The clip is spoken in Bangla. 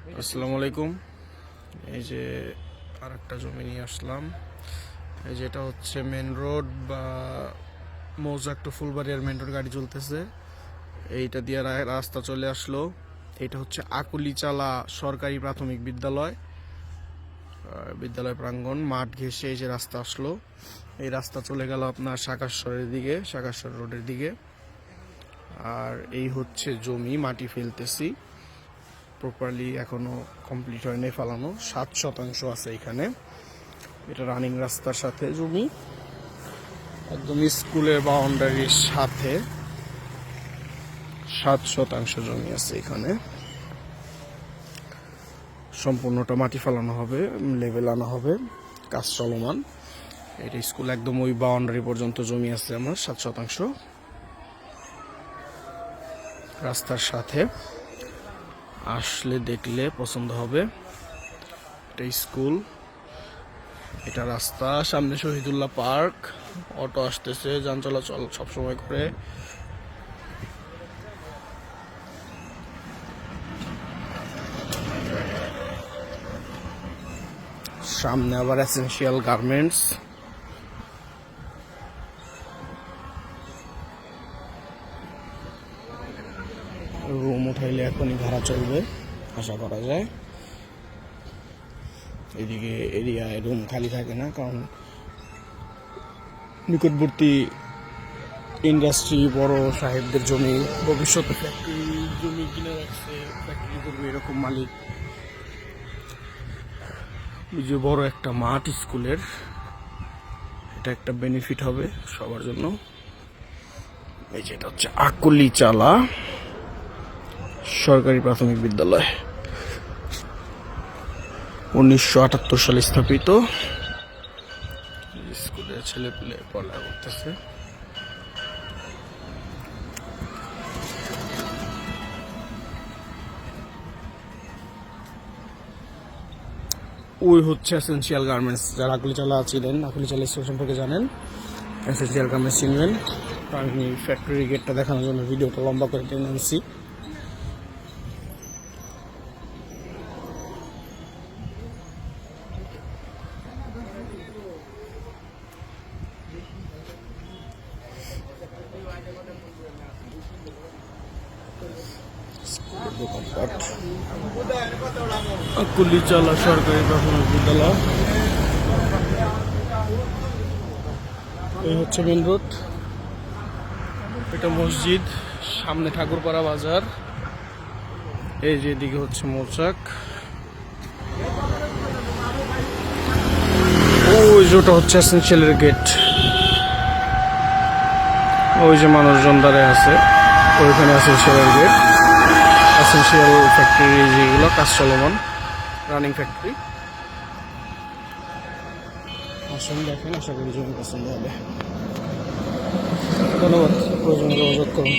আসসালামু আলাইকুম। এই যে আর একটা জমি নিয়ে আসলাম। এই যে এটা হচ্ছে মেন রোড বা মৌজাক টু ফুলবাড়িয়ার মেন রোড, গাড়ি চলতেছে। এইটা দিয়ে রাস্তা চলে আসলো। এটা হচ্ছে আকুলিচালা সরকারি প্রাথমিক বিদ্যালয়, বিদ্যালয় প্রাঙ্গণ মাঠ ঘেঁষে এই যে রাস্তা আসলো। এই রাস্তা চলে গেল আপনার শাকাশ্বরের দিকে, শাকাশ্বর রোডের দিকে। আর এই হচ্ছে জমি, মাটি ফেলতেছি, প্রপারলি এখনো কমপ্লিট হয়নি ফেলানো। 7% আছে এখানে। এটা রানিং রাস্তার সাথে জমি, একদম স্কুলের বাউন্ডারির সাথে 7% জমি আছে এখানে। সম্পূর্ণটা মাটি ফেলানো হবে, লেভেল আনা হবে, কাজ চলমান। এটা স্কুল একদম ওই বাউন্ডারি পর্যন্ত জমি আছে আমার 7%। রাস্তার সাথে আসলে দেখলে পছন্দ হবে। এটা স্কুল, এটা রাস্তা, সামনে শহীদুল্লাহ পার্ক, অটো আসতেছে, যান চলাচল সবসময় করে। সামনে আবার এসেনশিয়াল গার্মেন্টস। রুম উঠাইলে এখনই ভাড়া চলবে আশা করা যায়। এদিকে এরিয়ায় রুম খালি থাকে না, কারণ নিকটবর্তী ইন্ডাস্ট্রি, বড় সাহেবদের জমি, ভবিষ্যতে ফ্যাক্টরি জমি কিনে রাখছে, ফ্যাক্টরি করবে এরকম মালিক। যে বড় একটা মাঠ স্কুলের, এটা একটা বেনিফিট হবে সবার জন্য। এই যে এটা হচ্ছে আকুলিচালা সরকারি প্রাথমিক বিদ্যালয়, 1978 সালে স্থাপিত। স্কুলের ছেলে পেলে পড়ালেখা করতেছে। ওই হচ্ছে এসেনশিয়াল গার্মেন্টস। যারা আকুলিচালা ছিলেন, আকুলিচালা স্কুল সম্পর্কে জানেন, এসেনশিয়াল গার্মেন্টস চিনবেন। আমি ফ্যাক্টরি গেটটা দেখানোর জন্য ভিডিওটা লম্বা করে টেনে আনছি। দোকানপাট, আকুলিচালা সরকারি প্রাথমিক বিদ্যালয়। এই হচ্ছে মেন রোড, এটা মসজিদ, সামনে ঠাকুরপাড়া বাজার। এই যে এদিকে হচ্ছে মৌচাক। ওই যেটা হচ্ছে এসেনশিয়ালের গেট। ওই যে মানুষজন দাঁড়ায় আছে, ওইখানে এসেনশিয়ালের গেট। এসেনশিয়াল ফ্যাক্টরি যেগুলো কাজ চলমান, রানিং ফ্যাক্টরি। আসুন দেখেন, আশা করি জমি পছন্দ হবে। ধন্যবাদ। প্রয়োজন যোগাযোগ করুন।